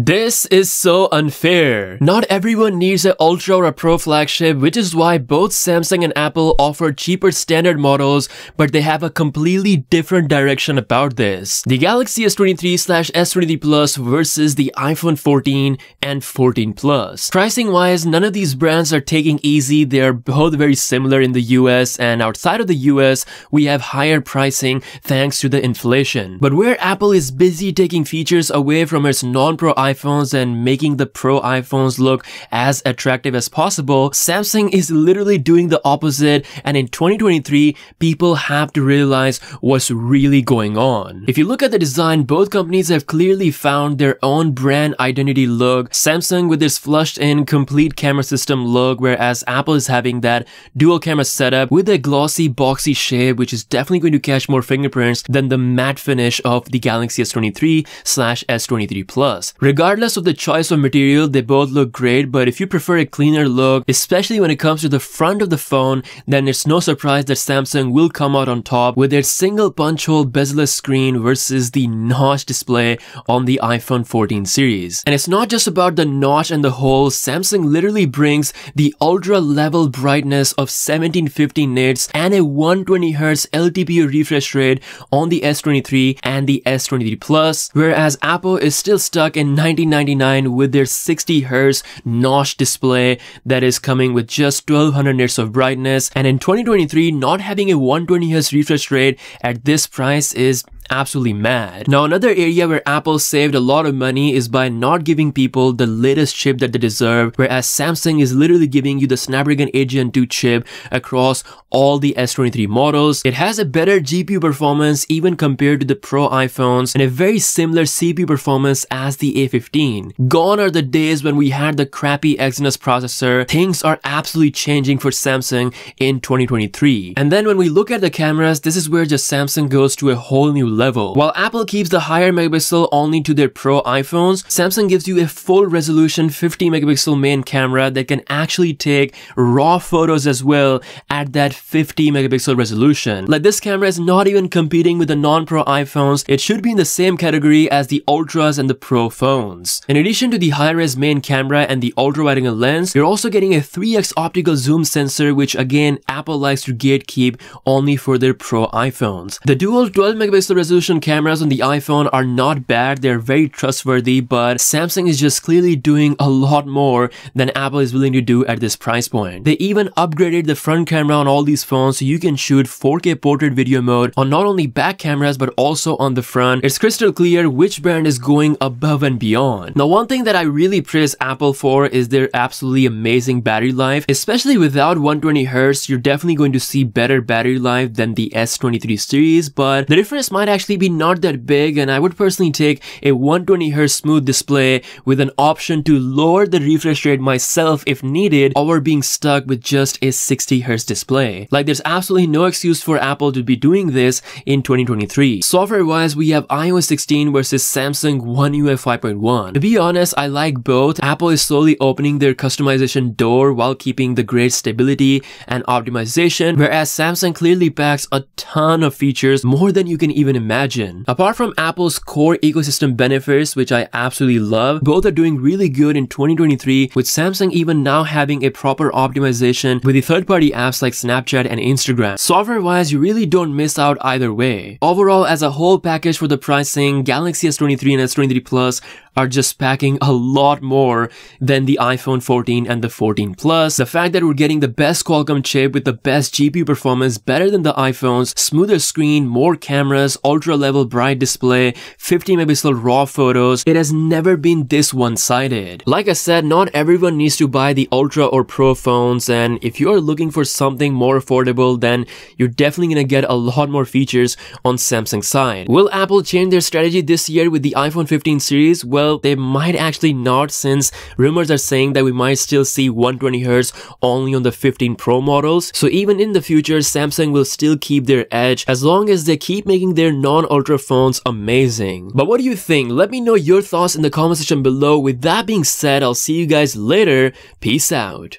This is so unfair. Not everyone needs an Ultra or a Pro flagship, which is why both Samsung and Apple offer cheaper standard models, but they have a completely different direction about this. The Galaxy S23/S23 Plus versus the iPhone 14 and 14 Plus. Pricing wise, none of these brands are taking easy. They are both very similar in the US, and outside of the US, we have higher pricing thanks to the inflation. But where Apple is busy taking features away from its non-Pro iPhones and making the Pro iPhones look as attractive as possible, Samsung is literally doing the opposite, and in 2023, people have to realize what's really going on. If you look at the design, both companies have clearly found their own brand identity look. Samsung with its flushed-in complete camera system look, whereas Apple is having that dual camera setup with a glossy, boxy shape, which is definitely going to catch more fingerprints than the matte finish of the Galaxy S23/S23 Plus. Regardless of the choice of material, they both look great, but if you prefer a cleaner look, especially when it comes to the front of the phone, then it's no surprise that Samsung will come out on top with their single punch hole bezel-less screen versus the notch display on the iPhone 14 series. And it's not just about the notch and the hole. Samsung literally brings the ultra level brightness of 1750 nits and a 120Hz LTPO refresh rate on the S23 and the S23 Plus, whereas Apple is still stuck in 1999 with their 60Hz notch display that is coming with just 1200 nits of brightness, and in 2023 not having a 120Hz refresh rate at this price is absolutely mad. Now, another area where Apple saved a lot of money is by not giving people the latest chip that they deserve, whereas Samsung is literally giving you the Snapdragon 8 Gen 2 chip across all the S23 models. It has a better GPU performance even compared to the Pro iPhones and a very similar CPU performance as the A15. Gone are the days when we had the crappy Exynos processor. Things are absolutely changing for Samsung in 2023. And then when we look at the cameras, this is where just Samsung goes to a whole new level. While Apple keeps the higher megapixel only to their Pro iPhones, Samsung gives you a full resolution 50 megapixel main camera that can actually take raw photos as well at that 50 megapixel resolution. Like, this camera is not even competing with the non-Pro iPhones. It should be in the same category as the Ultras and the Pro phones. In addition to the high-res main camera and the ultra-wide-angle lens, you're also getting a 3x optical zoom sensor, which again Apple likes to gatekeep only for their Pro iPhones. The dual 12 megapixel resolution cameras on the iPhone are not bad. They're very trustworthy, but Samsung is just clearly doing a lot more than Apple is willing to do at this price point. They even upgraded the front camera on all these phones so you can shoot 4K portrait video mode on not only back cameras but also on the front. It's crystal clear which brand is going above and beyond. Now, one thing that I really praise Apple for is their absolutely amazing battery life. Especially without 120Hz, you're definitely going to see better battery life than the S23 series, but the difference might actually be not that big, and I would personally take a 120Hz smooth display with an option to lower the refresh rate myself if needed, over being stuck with just a 60Hz display. Like, there's absolutely no excuse for Apple to be doing this in 2023. Software wise, we have iOS 16 versus Samsung One UI 5.1. To be honest, I like both. Apple is slowly opening their customization door while keeping the great stability and optimization, whereas Samsung clearly packs a ton of features, more than you can even imagine. Apart from Apple's core ecosystem benefits, which I absolutely love, both are doing really good in 2023, with Samsung even now having a proper optimization with the third-party apps like Snapchat and Instagram. Software-wise, you really don't miss out either way. Overall, as a whole package for the pricing, Galaxy S23 and S23 Plus are just packing a lot more than the iPhone 14 and the 14 Plus. The fact that we're getting the best Qualcomm chip with the best GPU performance, better than the iPhones, smoother screen, more cameras, ultra level bright display, 50 megapixel raw photos, it has never been this one-sided. Like I said, not everyone needs to buy the Ultra or Pro phones, and if you are looking for something more affordable, then you're definitely gonna get a lot more features on Samsung's side. Will Apple change their strategy this year with the iPhone 15 series? Well, they might actually not, since rumors are saying that we might still see 120Hz only on the 15 Pro models. So even in the future, Samsung will still keep their edge as long as they keep making their non-Ultra phones amazing. But what do you think? Let me know your thoughts in the comment section below. With that being said, I'll see you guys later. Peace out.